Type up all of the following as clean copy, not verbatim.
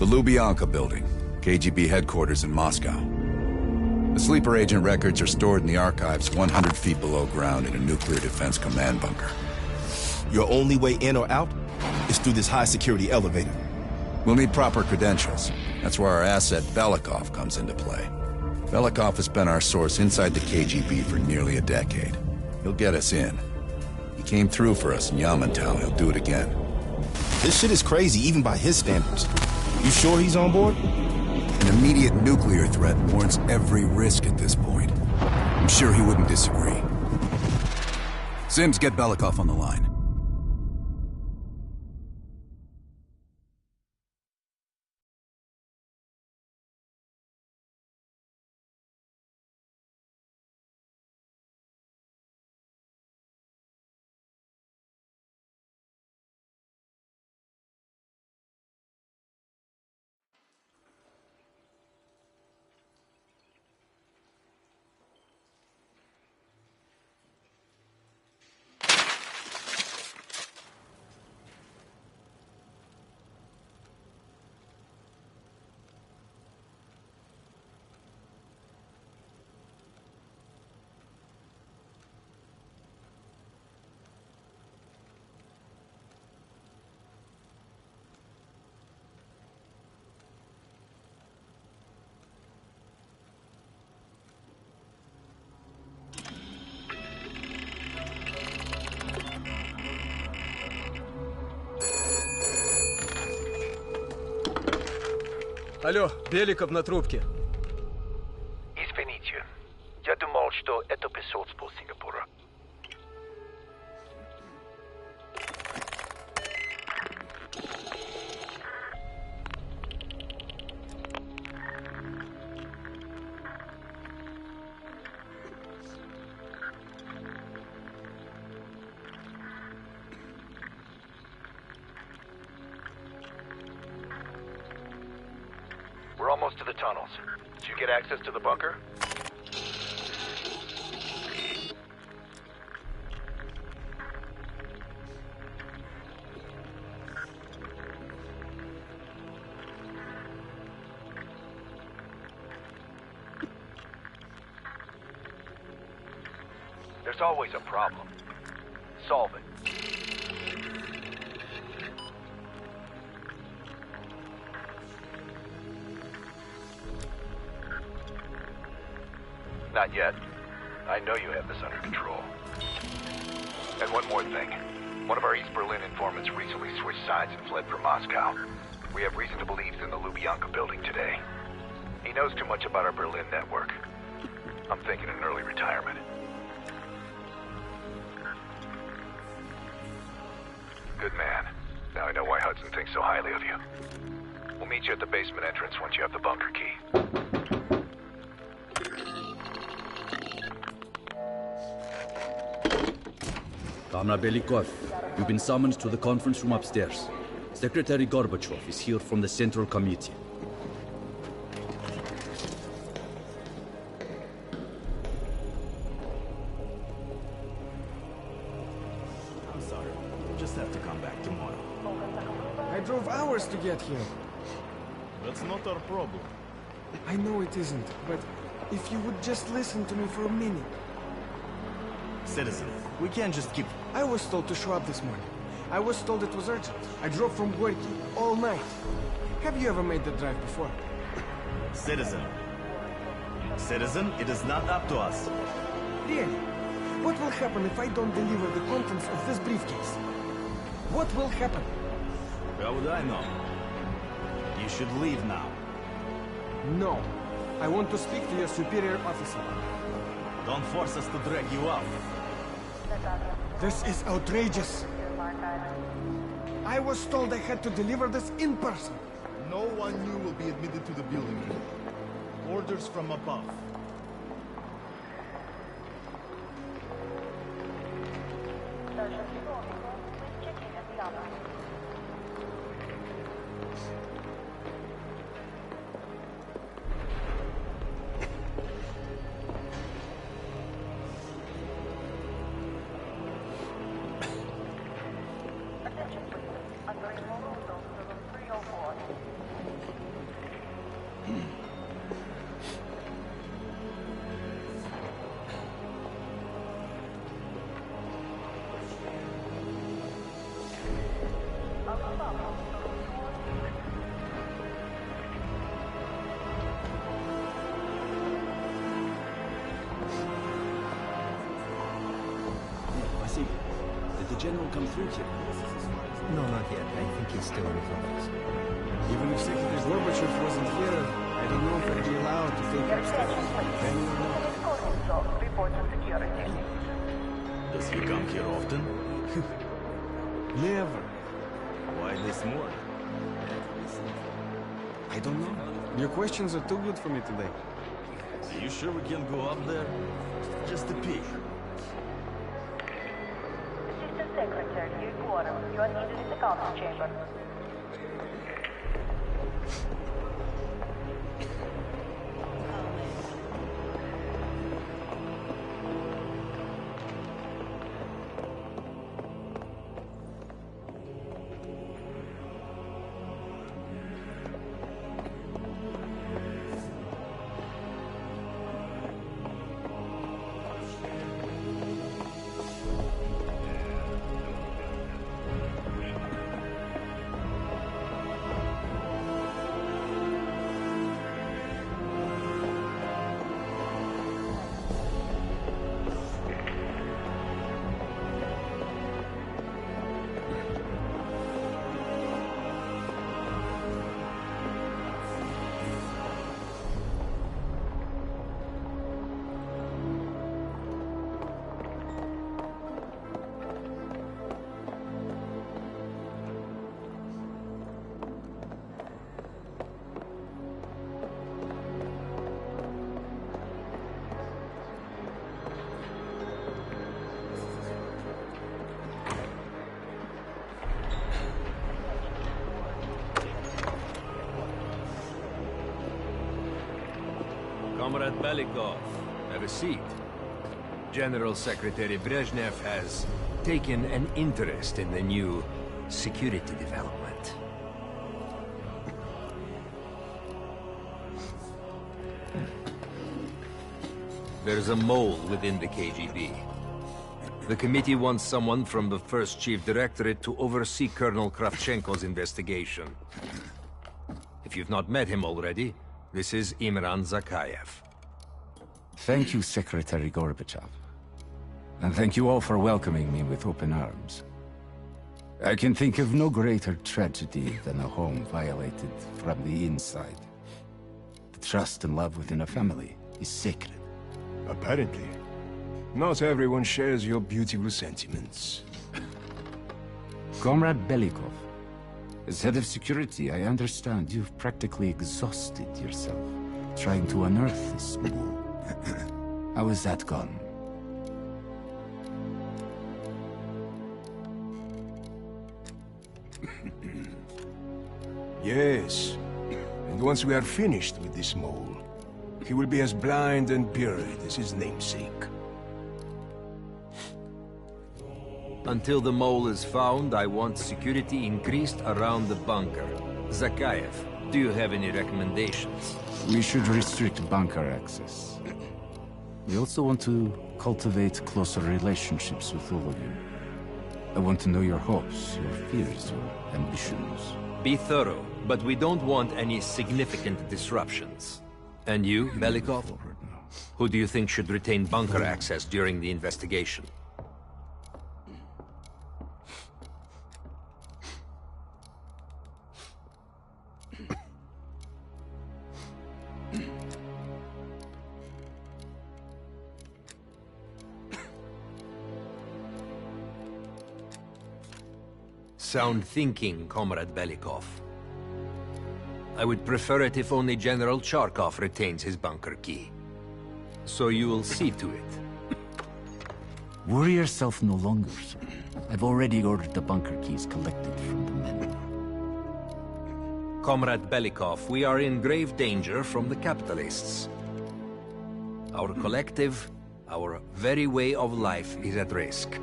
The Lubyanka building, KGB headquarters in Moscow. The sleeper agent records are stored in the archives 100 feet below ground in a nuclear defense command bunker. Your only way in or out is through this high-security elevator. We'll need proper credentials. That's where our asset Belikov comes into play. Belikov has been our source inside the KGB for nearly a decade. He'll get us in. He came through for us in Yamantau. He'll do it again. This shit is crazy, even by his standards. You sure he's on board? An immediate nuclear threat warrants every risk at this point. I'm sure he wouldn't disagree. Sims, get Belikov on the line. Алло, Беликов на трубке. Извините, я думал, что это посольство Сингапура. We're almost to the tunnels. Did you get access to the bunker? There's always a problem. Solve it. Not yet. I know you have this under control. And one more thing. One of our East Berlin informants recently switched sides and fled from Moscow. We have reason to believe he's in the Lubyanka building today. He knows too much about our Berlin network. I'm thinking an early retirement. Good man. Now I know why Hudson thinks so highly of you. We'll meet you at the basement entrance once you have the bunker key. Comrade Belikov, you've been summoned to the conference room upstairs. Secretary Gorbachev is here from the Central Committee. I'm sorry. We'll just have to come back tomorrow. I drove hours to get here. That's not our problem. I know it isn't, but if you would just listen to me for a minute. Citizen, we can't just keep... I was told to show up this morning. I was told it was urgent. I drove from Gorky all night. Have you ever made the drive before? Citizen. Citizen, it is not up to us. Really? What will happen if I don't deliver the contents of this briefcase? What will happen? How would I know? You should leave now. No. I want to speak to your superior officer. Don't force us to drag you out. This is outrageous. I was told I had to deliver this in person. No one new will be admitted to the building. Orders from above. Did the general come through here? No, not yet. I think he's still in his office. Even if Secretary Gorbachev wasn't here, I don't know if I'd be allowed to take upstairs. Report to security. Does he come here often? Never. Why this morning? I don't know. Your questions are too good for me today. Are you sure we can go up there? Just a peek. Assistant Secretary, your quorum. You are needed in the council chamber. Comrade Belikov, have a seat. General Secretary Brezhnev has taken an interest in the new security development. There's a mole within the KGB. The committee wants someone from the First Chief Directorate to oversee Colonel Kravchenko's investigation. If you've not met him already, this is Imran Zakayev. Thank you, Secretary Gorbachev. And thank you all for welcoming me with open arms. I can think of no greater tragedy than a home violated from the inside. The trust and love within a family is sacred. Apparently. Not everyone shares your beautiful sentiments. Comrade Belikov, as head of security, I understand you've practically exhausted yourself trying to unearth this mole. How has that gone? Yes. And once we are finished with this mole, he will be as blind and buried as his namesake. Until the mole is found, I want security increased around the bunker. Zakayev, do you have any recommendations? We should restrict bunker access. We also want to cultivate closer relationships with all of you. I want to know your hopes, your fears, your ambitions. Be thorough, but we don't want any significant disruptions. And you, Belikov? Who do you think should retain bunker access during the investigation? Sound thinking, Comrade Belikov. I would prefer it if only General Charkov retains his bunker key. So you will see to it. Worry yourself no longer, sir. I've already ordered the bunker keys collected from the men. Comrade Belikov, we are in grave danger from the capitalists. Our collective, our very way of life is at risk.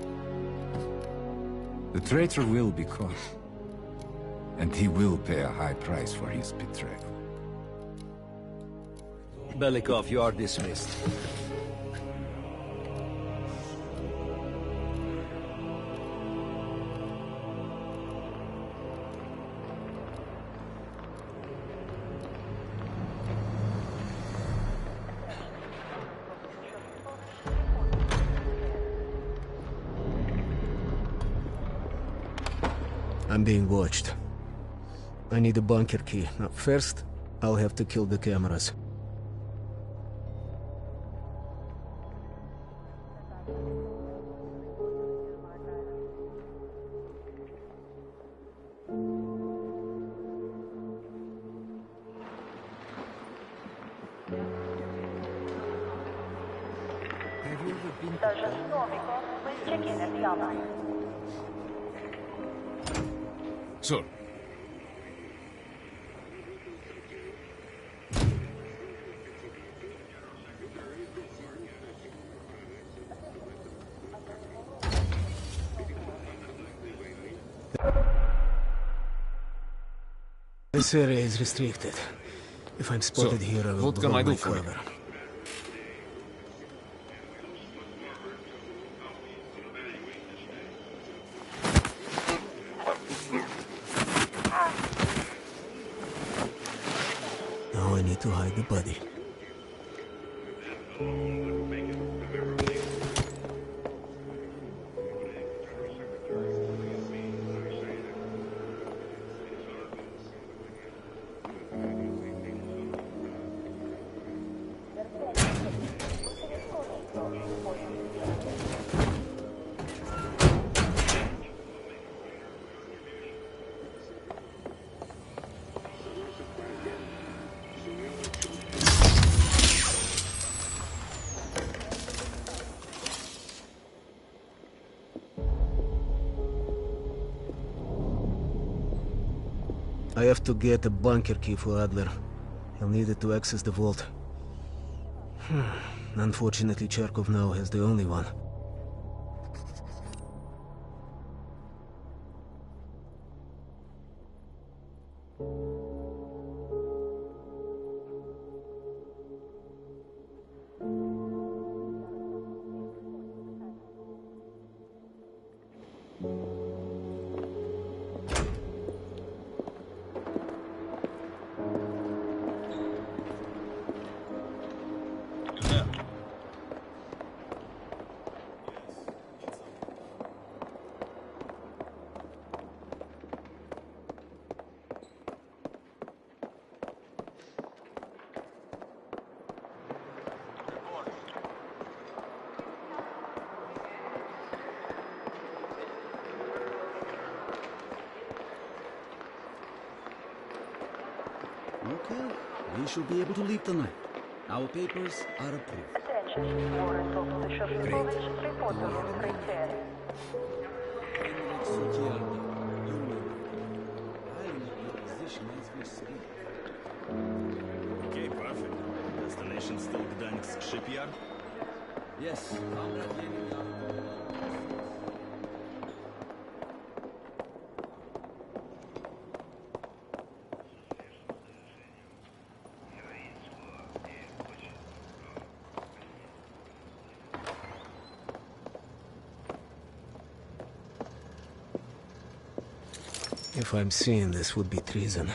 The traitor will be caught. And he will pay a high price for his betrayal. Belikov, you are dismissed. I'm being watched. I need a bunker key. Now, first, I'll have to kill the cameras. Sergeant Novikov, please check in at the alarm. Sir. This area is restricted. If I'm spotted here, I will what can I do for you? cover. Now I need to hide the body. I have to get a bunker key for Adler. He'll need it to access the vault. Unfortunately, Charkov now has the only one. Okay, we should be able to leave tonight. Our papers are approved. Attention, Warrant Officer Shostakovich, report to room 310. Okay, perfect. Destination still Gdańsk shipyard? Yes, Comrade Lenin. If I'm seen, this would be treason.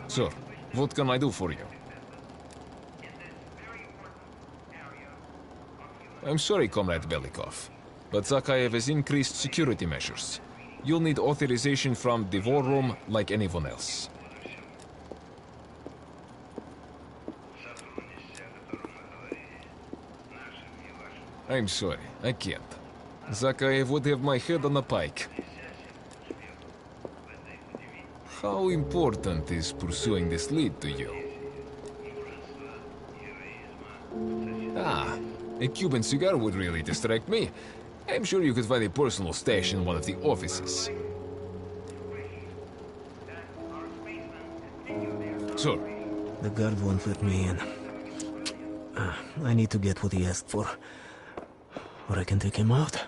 Sir, what can I do for you? I'm sorry, Comrade Belikov, but Zakhaev has increased security measures. You'll need authorization from the war room like anyone else. I'm sorry, I can't. Zakhaev would have my head on a pike. How important is pursuing this lead to you? Ah, a Cuban cigar would really distract me. I'm sure you could find a personal stash in one of the offices. Sir. The guard won't let me in. I need to get what he asked for. Or I can take him out.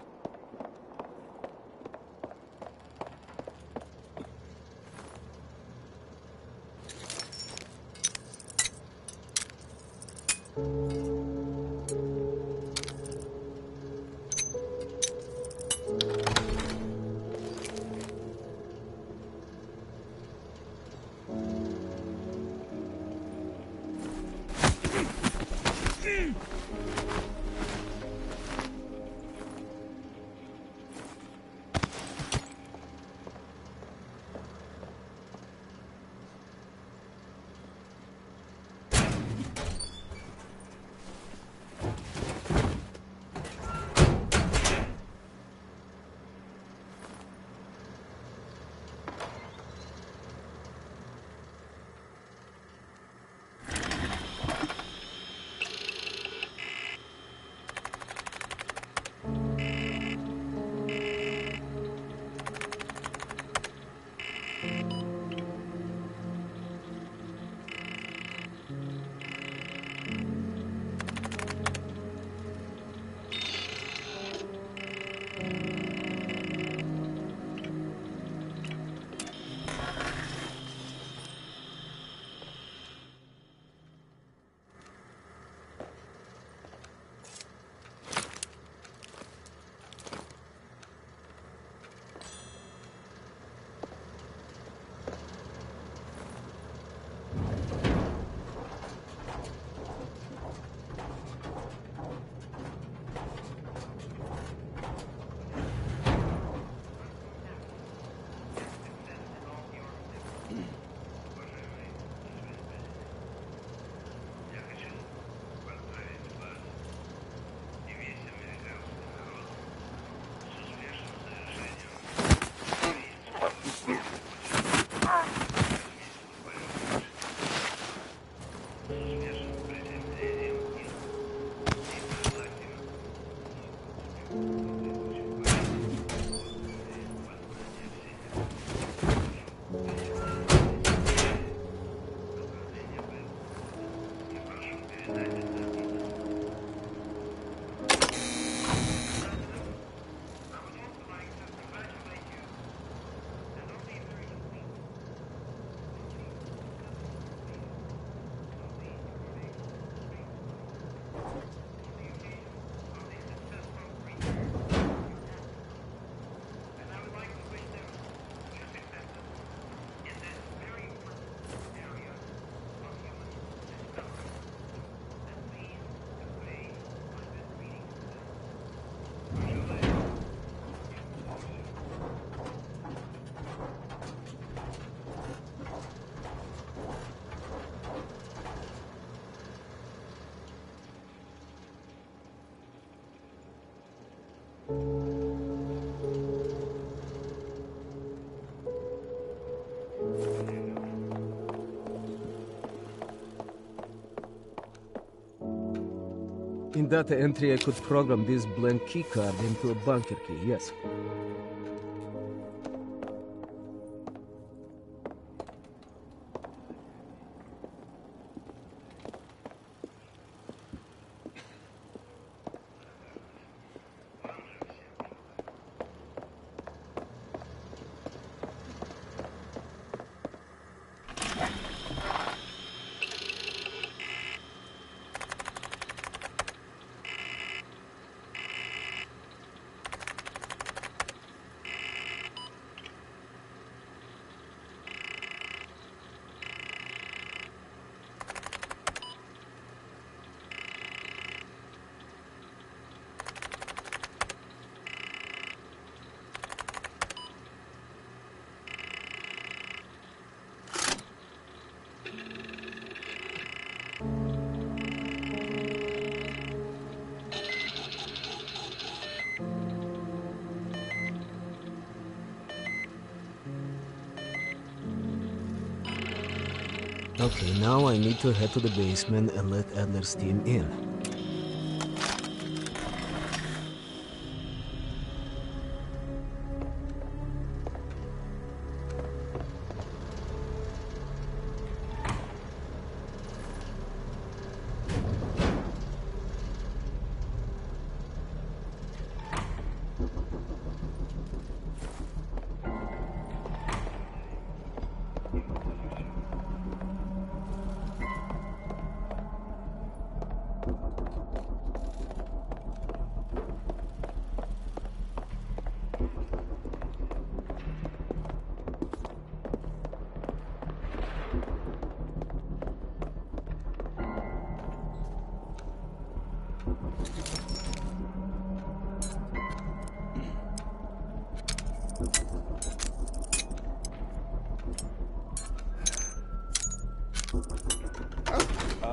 In data entry, I could program this blank keycard into a bunker key, yes. Okay, now I need to head to the basement and let Adler's team in.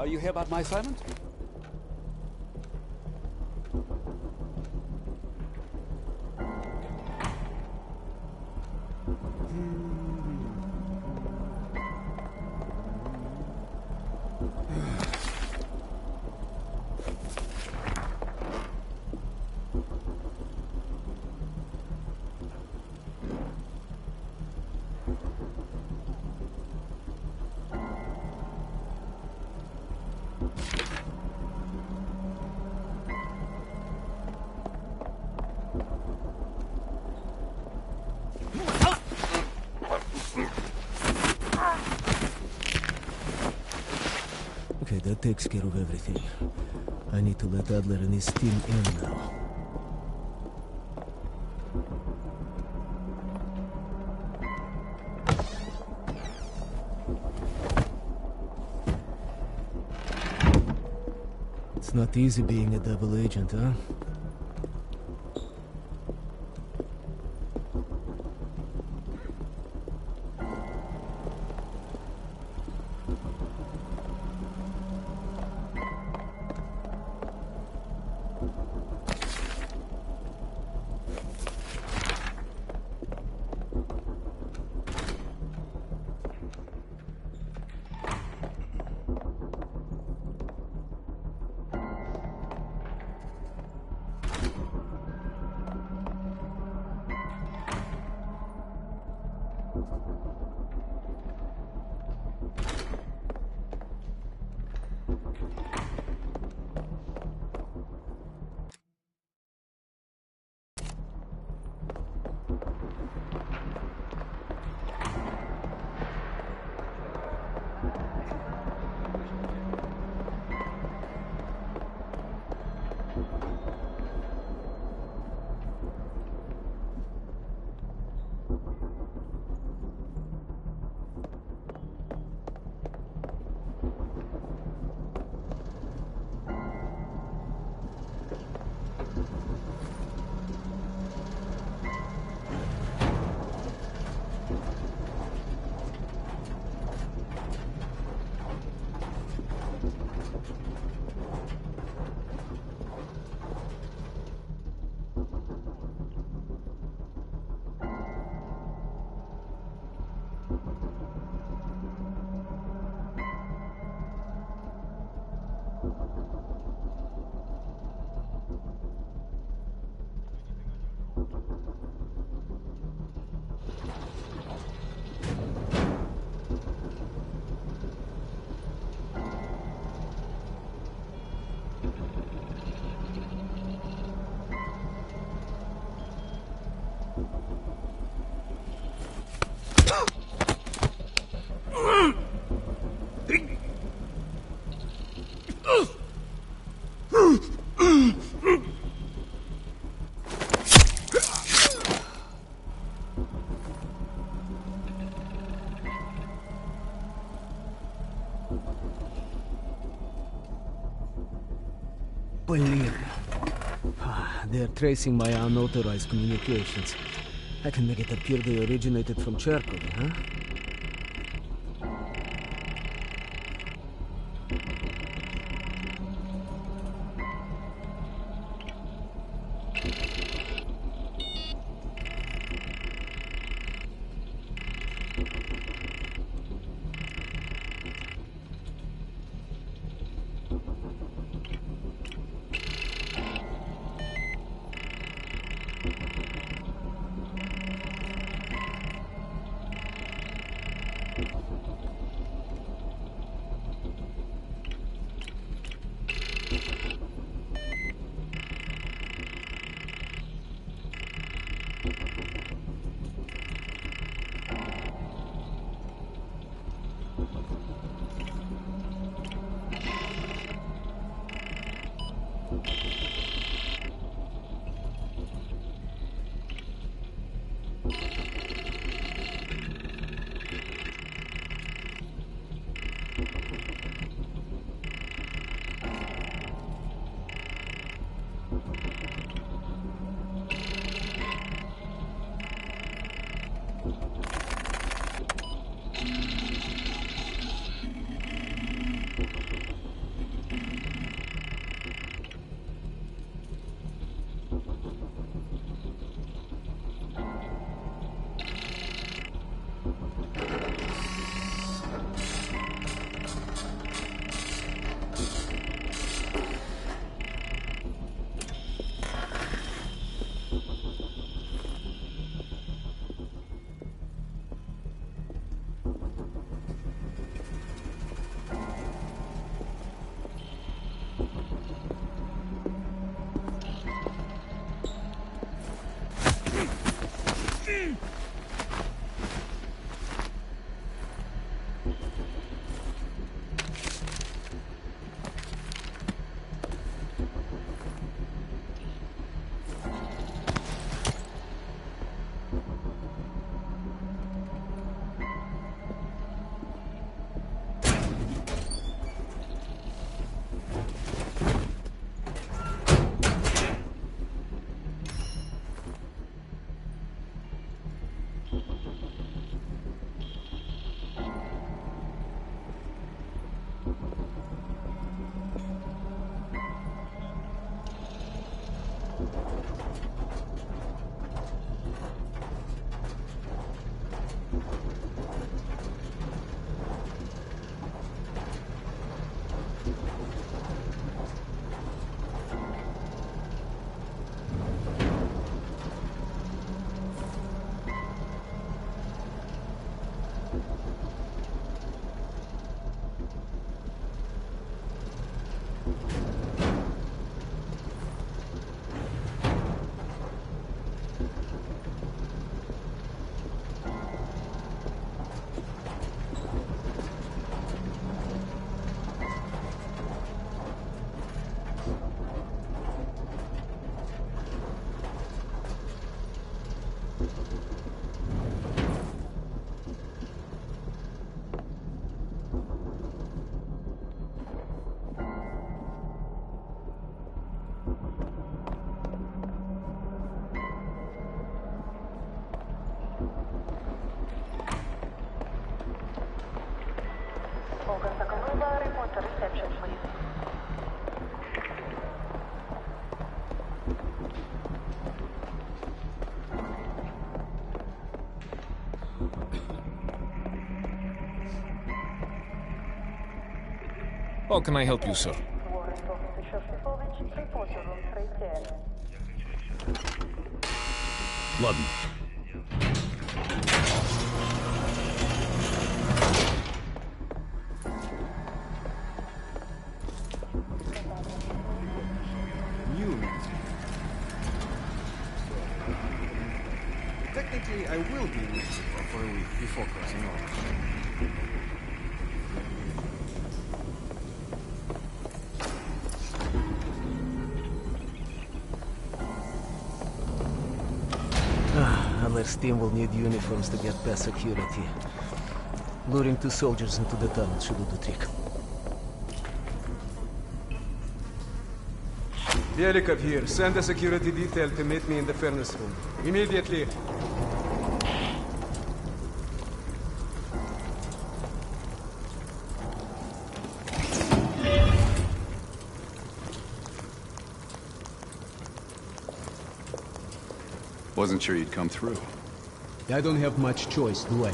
You hear about my assignment? Okay, that takes care of everything. I need to let Adler and his team in now. It's not easy being a double agent, huh? Berlin. They're tracing my unauthorized communications. I can make it appear they originated from Cherkov, huh? Report to reception, please. How can I help you, sir? Warrant Officer Shostakhovich, report to room 310. Ludden. Technically, I will be in Mexico for a week before crossing over. Unless team will need uniforms to get past security. Luring 2 soldiers into the tunnel should do the trick. Belikov here. Send a security detail to meet me in the furnace room. Immediately. Wasn't sure you'd come through. I don't have much choice, do I?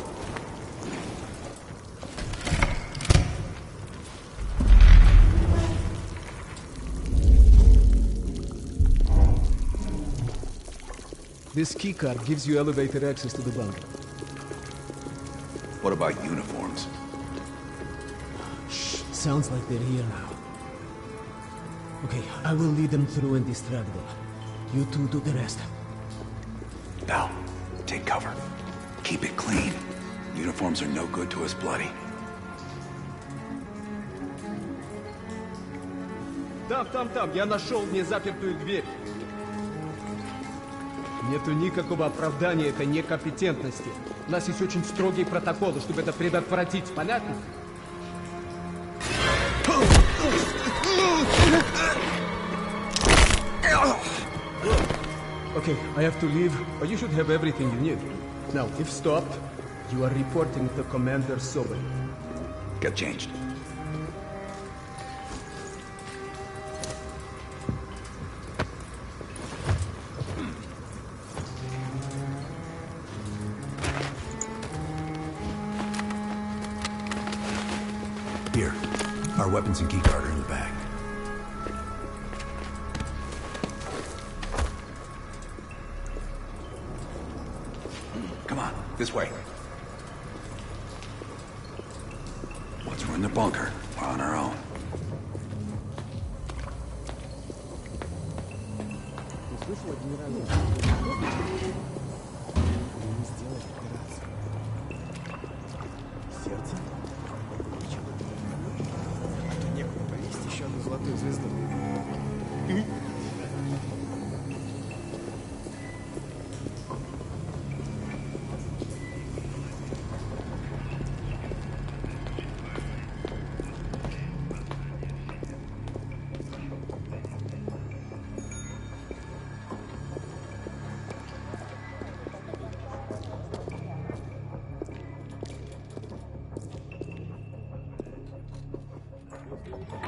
This keycard gives you elevator access to the bunker. What about uniforms? Shh, sounds like they're here now. Okay, I will lead them through and distract them. You two do the rest. Now, take cover. Keep it clean. Uniforms are no good to us bloody. Там, я нашел незапертую дверь. Нету никакого оправдания этой некомпетентности. У нас есть очень строгие протоколы, чтобы это предотвратить, понятно? Okay, I have to leave, but you should have everything you need. Now, if stopped, you are reporting to Commander Sobel. Get changed. Here, our weapons and keycard are in the bag. Come on, this way. Once we're in the bunker, we're on our own. Еще одну золотую звезду.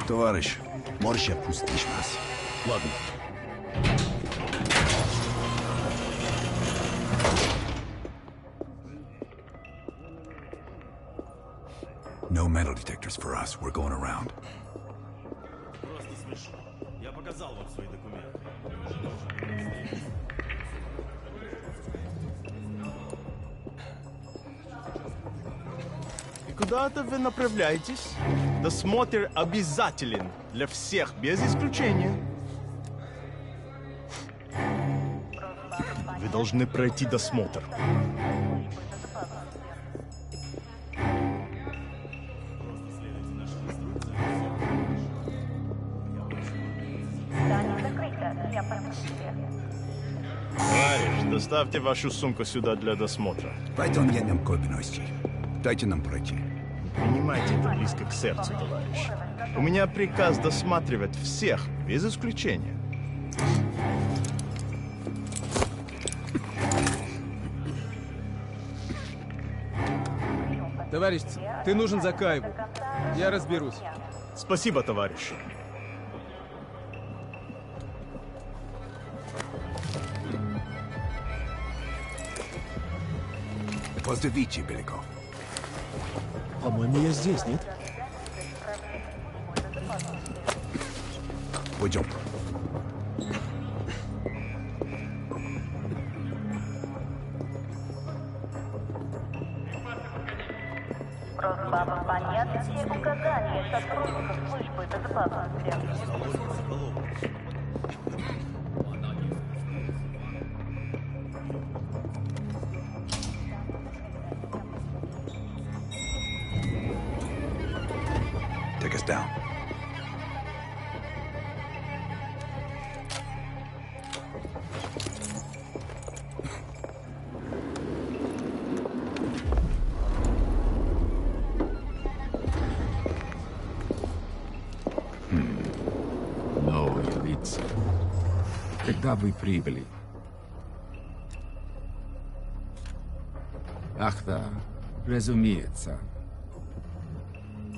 Товарищ, можешь отпустить нас? Ладно. No metal detectors for us. We're going around. Просто смешно. Я показал вам свои документы. И куда Куда-то вы направляетесь? Досмотр обязателен для всех, без исключения. Вы должны пройти досмотр. Товарищ, доставьте вашу сумку сюда для досмотра. Дайте нам пройти. Принимайте это близко к сердцу, товарищ. У меня приказ досматривать всех, без исключения. Товарищ, ты нужен Закаеву. Я разберусь. Спасибо, товарищ. Поздравите, Беляков. По-моему, я здесь, нет? Пойдем. Просьба выполнять все указания сотрудников службы безопасности. Take us down. Новые лица. Когда вы прибыли? Ах да, разумеется.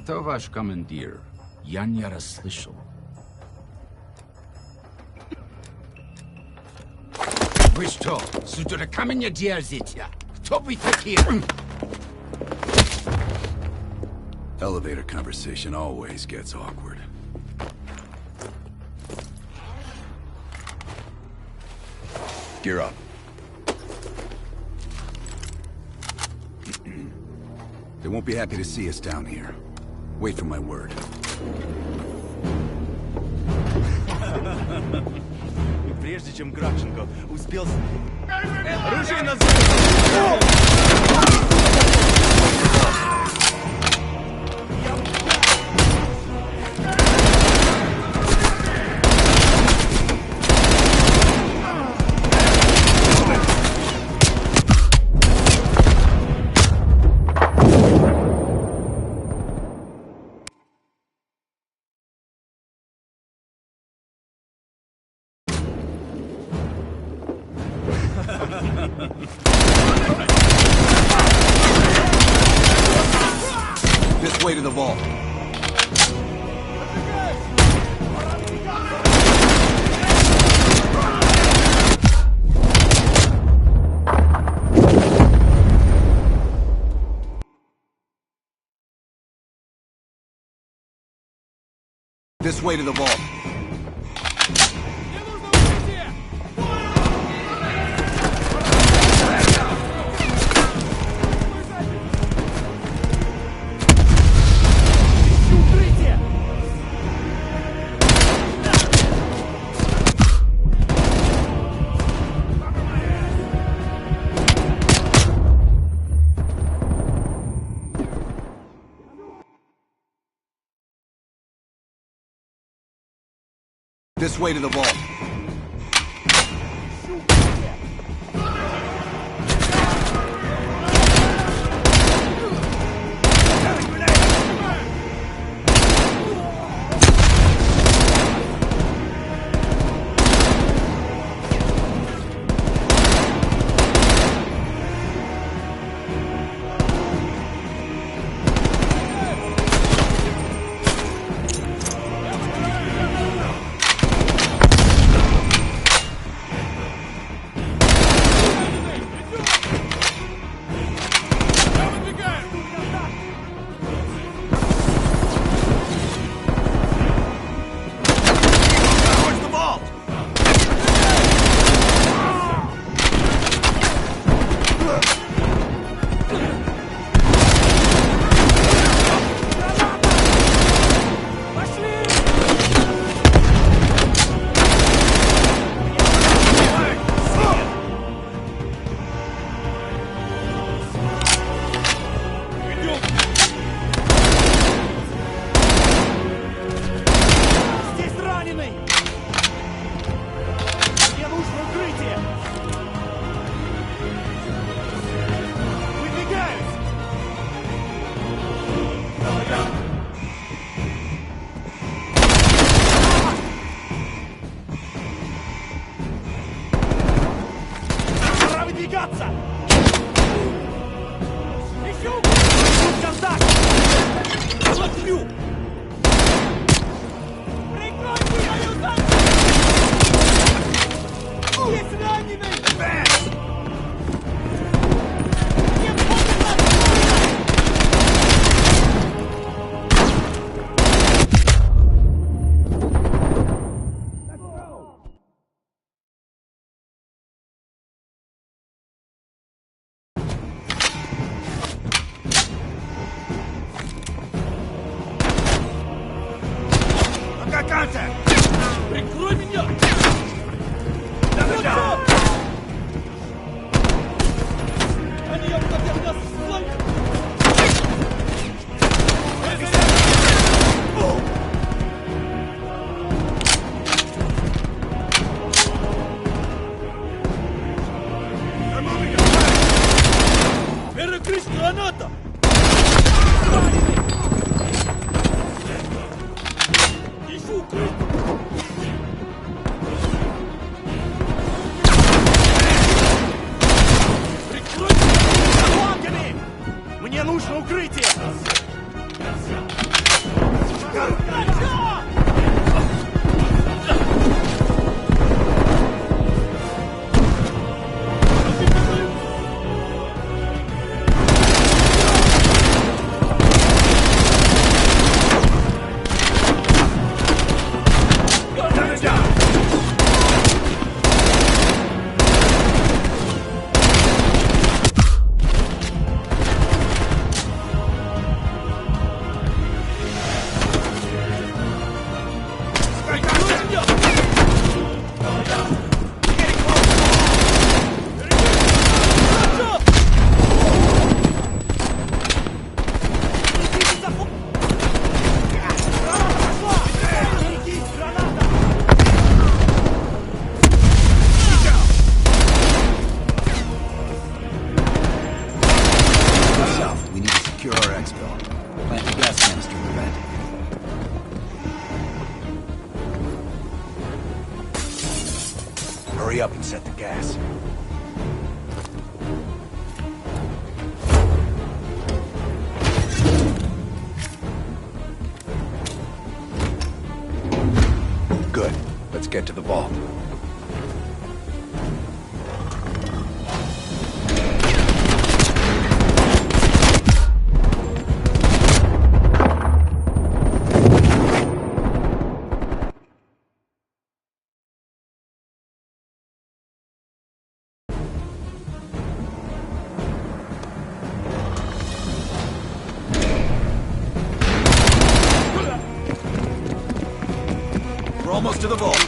Кто ваш командир? Я не расслышал. Вы что, с дураками не дерзите? Кто вы такие? Elevator conversation always gets awkward. Gear up. They won't be happy to see us down here. Wait for my word. Прежде чем Кравченко успел... Оружие на This way to the vault. This way to the vault. This way to the vault. Пока контакт! Прикрой меня! Они обходят нас с фланга! Перекрыть граната! Ищу укрытие! Мне нужно укрытие! We need to secure our exfil. Plant the gas canister in the vent. Hurry up and set the gas. Good. Let's get to the vault. We're almost to the vault.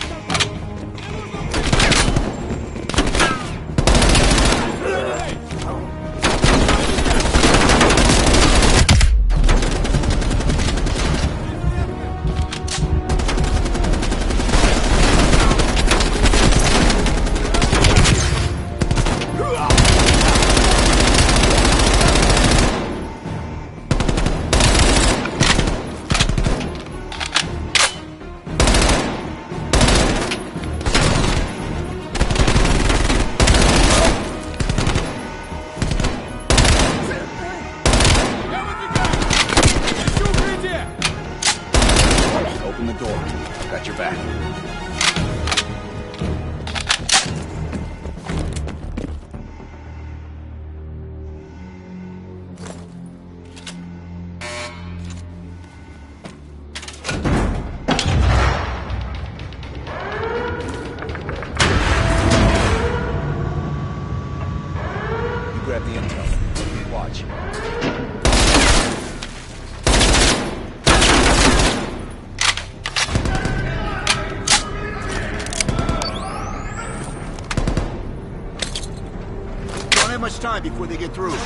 Open the door. Got your back. You grab the intel. Watch. Don't have much time before they get through.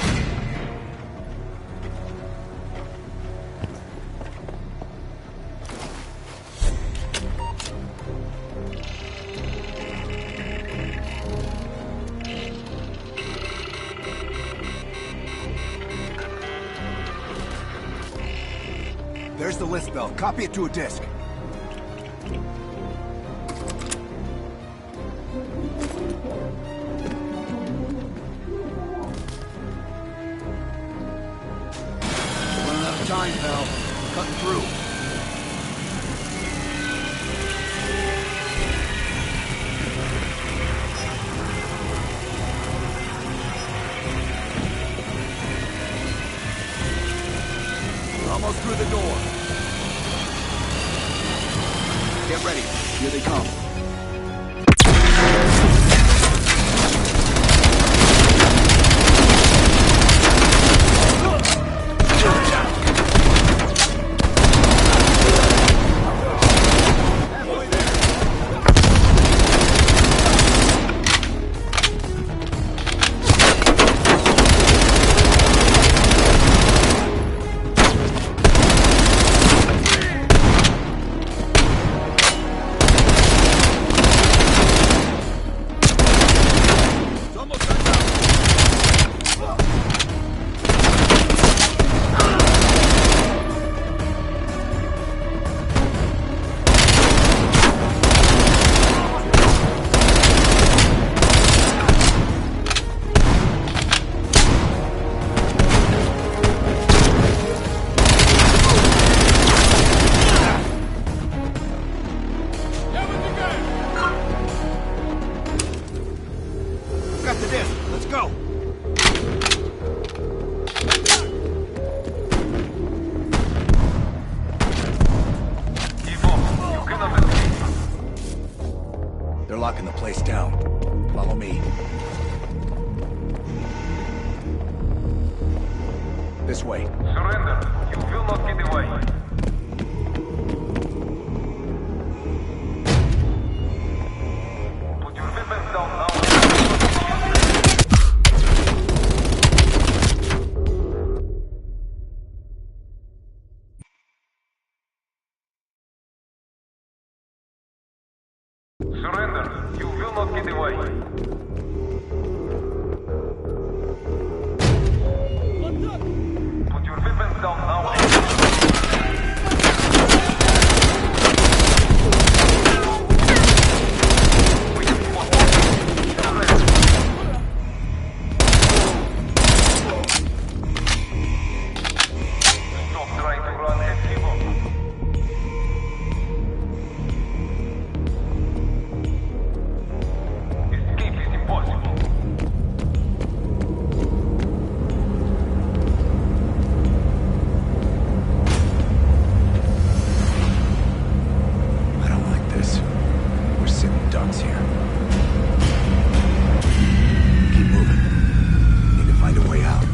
There's the list bell. Copy it to a disk. Running out of time, pal. Cutting through. We're almost through the door. Get ready. Here they come. locking the place down. Follow me. This way. Surrender. You will not get away. Put your weapons down now. Surrender. You will not get away. Put your weapons down now. Stop trying to run and give up. Escape is impossible. I don't like this. We're sitting ducks here. Keep moving. Need to find a way out.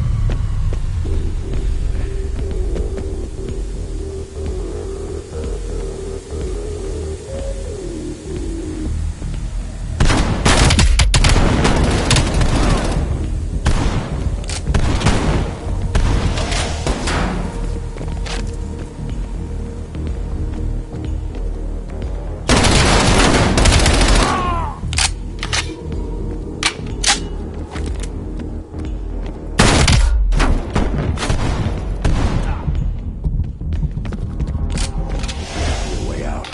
Way out.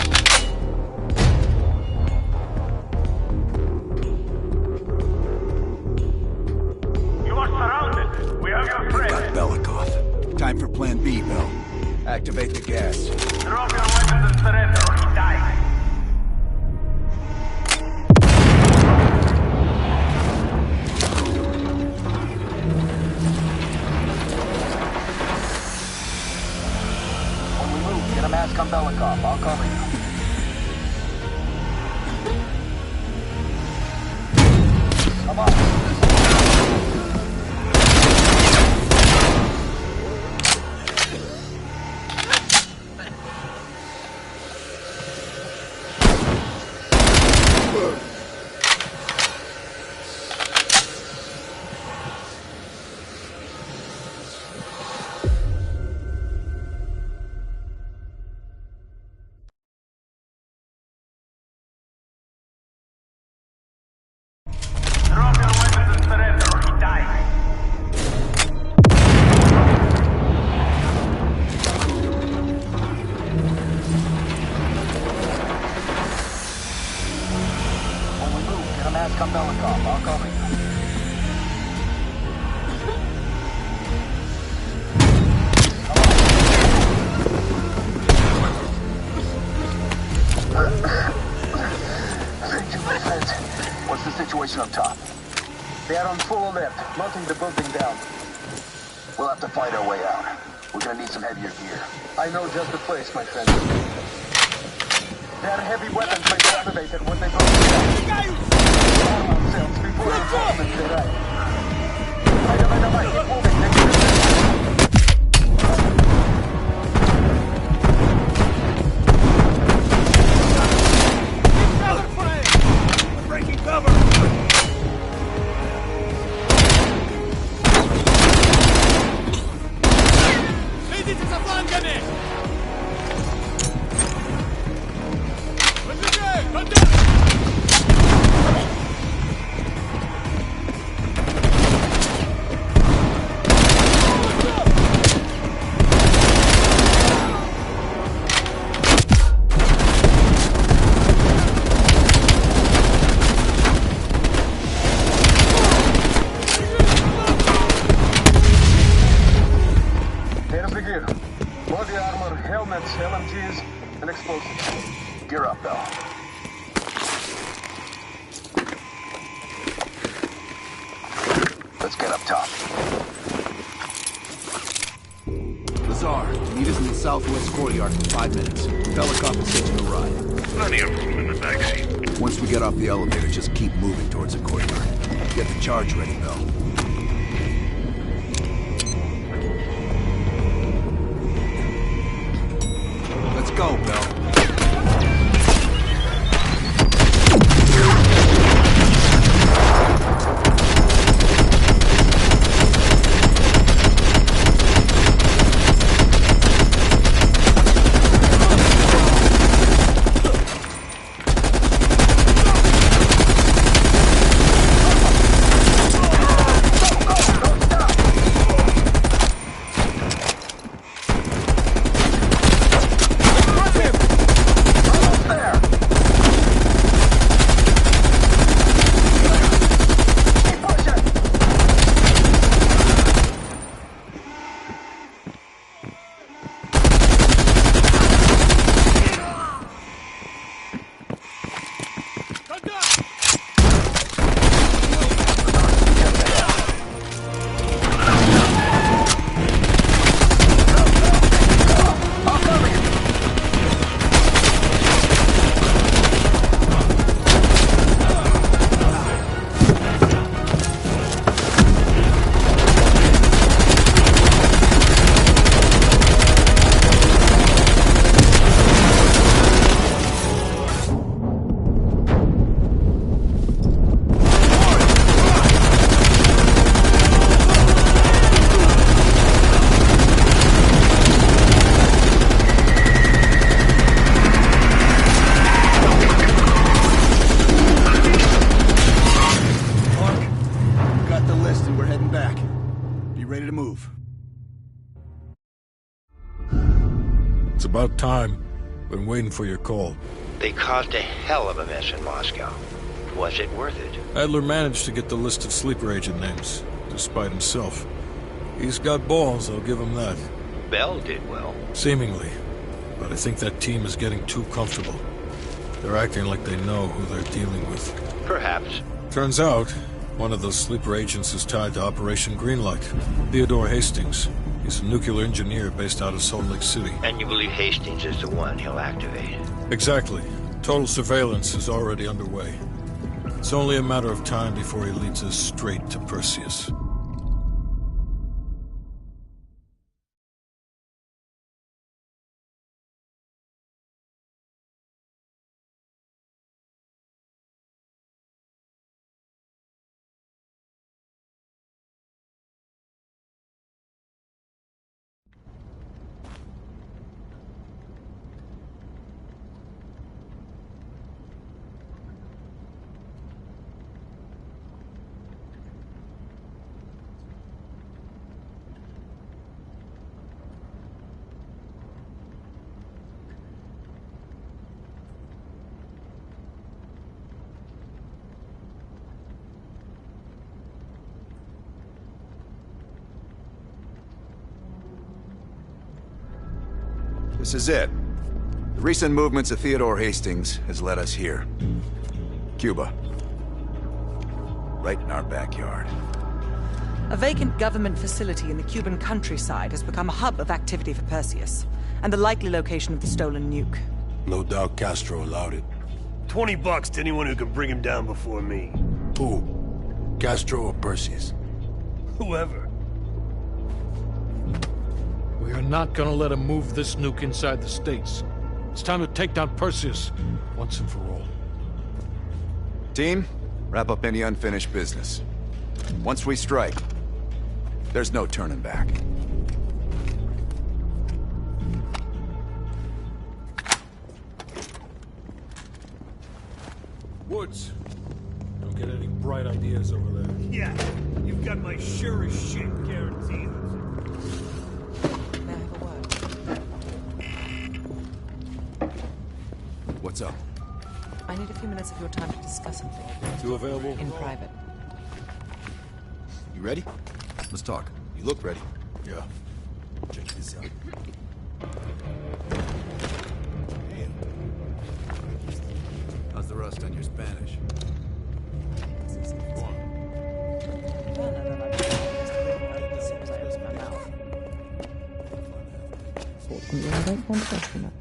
You are surrounded. We have your friend. Got Belikov. Time for Plan B, Bill. Activate the gas. Drop your weapons and surrender or you die. When we move, get a mask on Belikov. I'll cover you. Come on. Drop your weapons and surrender or you die. When we move, get a mask on Belikov. I'll cover you. What's the situation up top? They are on full alert, locking the building down. We'll have to find our way out. We're gonna need some heavier gear. I know just the place, my friend. Their heavy weapons may be activated when they go down. Arm ourselves before the reinforcements arrive. Keep moving. Breaking cover! Следите за флангами! Выдвигай! Контакт! Body armor, helmets, LMGs, and explosives. Gear up, though. Let's get up top. Lazar, meet us in the southwest courtyard for 5 minutes. Belikov is hitching a ride. Plenty of room in the backseat. Once we get off the elevator, just keep moving towards the courtyard. Get the charge ready, Bell. Let's go, Bell. About time. Been waiting for your call. They caused a hell of a mess in Moscow. Was it worth it? Adler managed to get the list of sleeper agent names, despite himself. He's got balls, I'll give him that. Bell did well. Seemingly. But I think that team is getting too comfortable. They're acting like they know who they're dealing with. Perhaps. Turns out, one of those sleeper agents is tied to Operation Greenlight. Theodore Hastings. He's a nuclear engineer based out of Salt Lake City. And you believe Hastings is the one he'll activate? Exactly. Total surveillance is already underway. It's only a matter of time before he leads us straight to Perseus. This is it. The recent movements of Theodore Hastings has led us here. Cuba. Right in our backyard. A vacant government facility in the Cuban countryside has become a hub of activity for Perseus, and the likely location of the stolen nuke. No doubt Castro allowed it. $20 to anyone who can bring him down before me. Who? Castro or Perseus? Whoever. We are not gonna let him move this nuke inside the States. It's time to take down Perseus, once and for all. Team, wrap up any unfinished business. Once we strike, there's no turning back. Woods, don't get any bright ideas over there. Yeah, you've got my sure as shit guaranteed. What's up? I need a few minutes of your time to discuss something. You available? In private. You ready? Let's talk. You look ready. Yeah. Check this out. How's the rust on your Spanish? Go on. Fortunately, I don't want to go too much.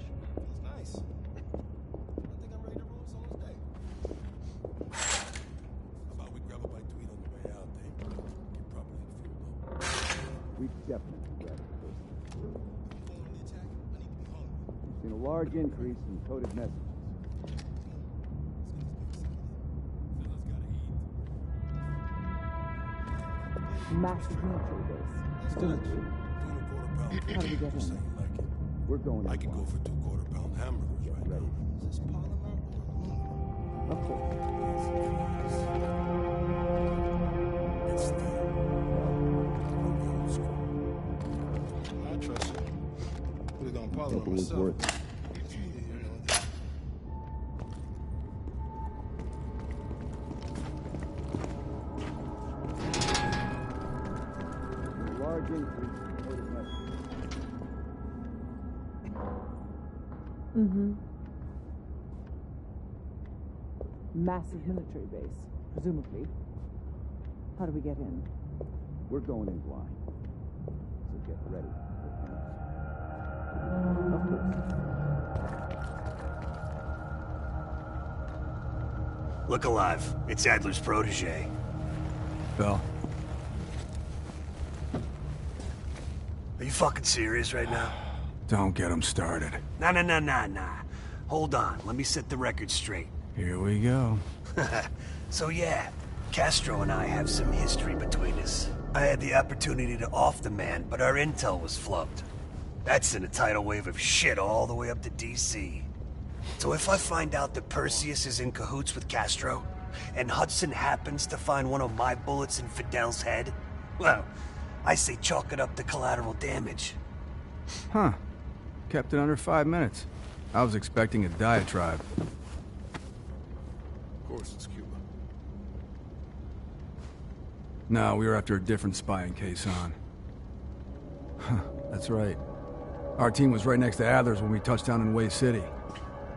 large increase in coded messages. Massive military base. How do we get in? We're going I can go for 2 quarter-pound hamburgers right now. Is this Parliament or... Of course. I trust you. Put it on Parliament It was myself. worth it. Large increase in coded messages. Mm-hmm. Massive military base, presumably. How do we get in? We're going in blind. So get ready. Of course. Look alive. It's Adler's protege. Bell. Are you fucking serious right now? Don't get him started. Nah. Hold on. Let me set the record straight. Here we go. So yeah, Castro and I have some history between us. I had the opportunity to off the man, but our intel was flubbed. That sent a tidal wave of shit all the way up to DC. So if I find out that Perseus is in cahoots with Castro, and Hudson happens to find one of my bullets in Fidel's head, well, I say chalk it up to collateral damage. Huh. Kept it under 5 minutes. I was expecting a diatribe. Of course it's Cuba. No, we were after a different spying case on. Huh, that's right. Our team was right next to Adler's when we touched down in Way City.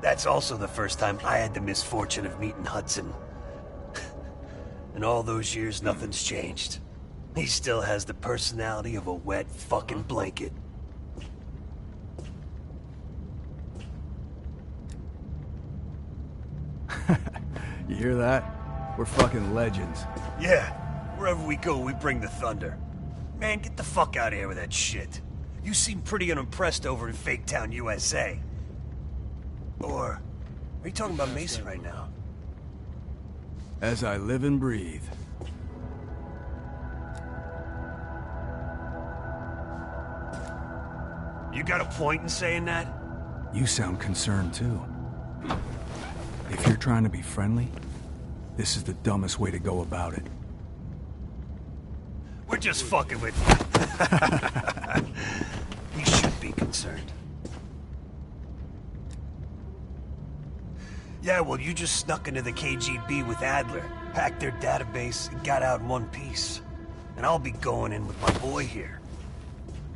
That's also the first time I had the misfortune of meeting Hudson. In all those years, nothing's changed. He still has the personality of a wet fucking blanket. You hear that? We're fucking legends. Yeah, wherever we go, we bring the thunder. Man, get the fuck out of here with that shit. You seem pretty unimpressed over in Fake Town, USA. Or, are you talking about Mason right now? As I live and breathe. You got a point in saying that? You sound concerned too. If you're trying to be friendly, this is the dumbest way to go about it. We're just fucking with you. You should be concerned. Yeah, well, you just snuck into the KGB with Adler, hacked their database, and got out in one piece. And I'll be going in with my boy here.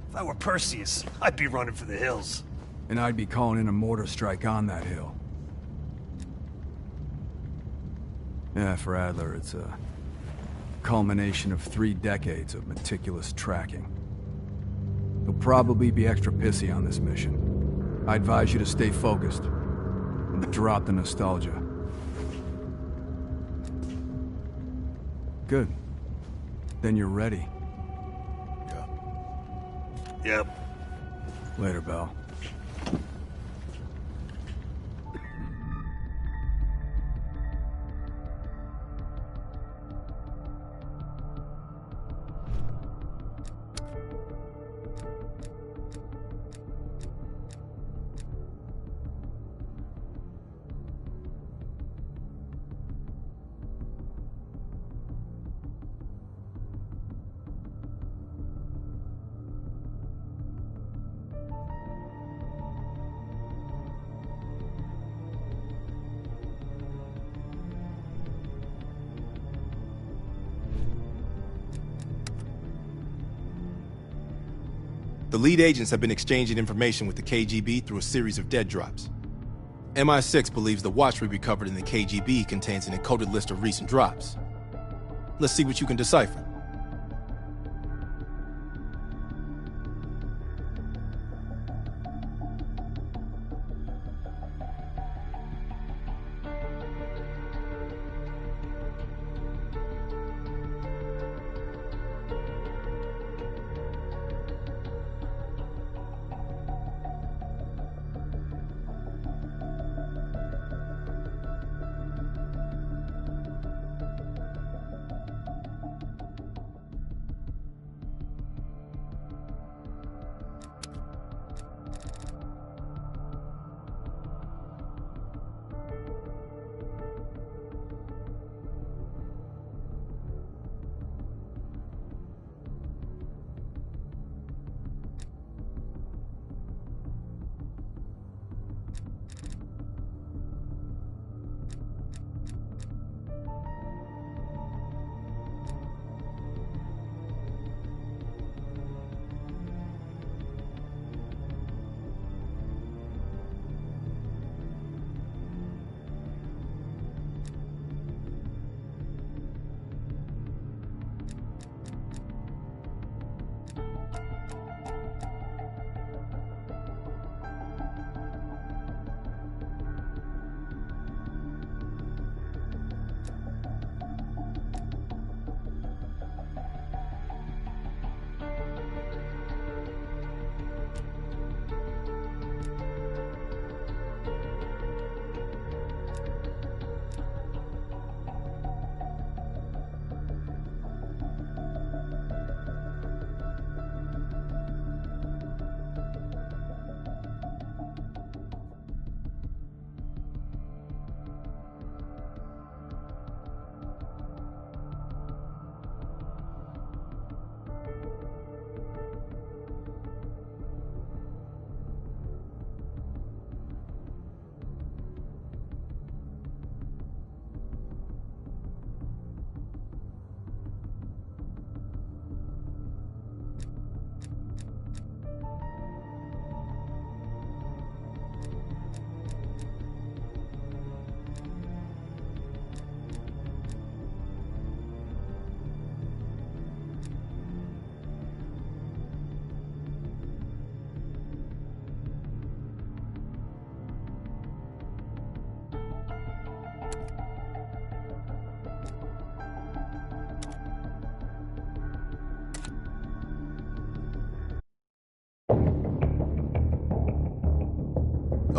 If I were Perseus, I'd be running for the hills. And I'd be calling in a mortar strike on that hill. Yeah, for Adler, it's a culmination of 3 decades of meticulous tracking. He'll probably be extra pissy on this mission. I advise you to stay focused and drop the nostalgia. Good. Then you're ready. Yep. Later, Bell. The lead agents have been exchanging information with the KGB through a series of dead drops. MI6 believes the watch we recovered in the KGB contains an encoded list of recent drops. Let's see what you can decipher.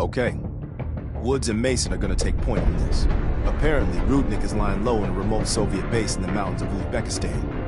Okay. Woods and Mason are gonna take point on this. Apparently, Rudnick is lying low in a remote Soviet base in the mountains of Uzbekistan.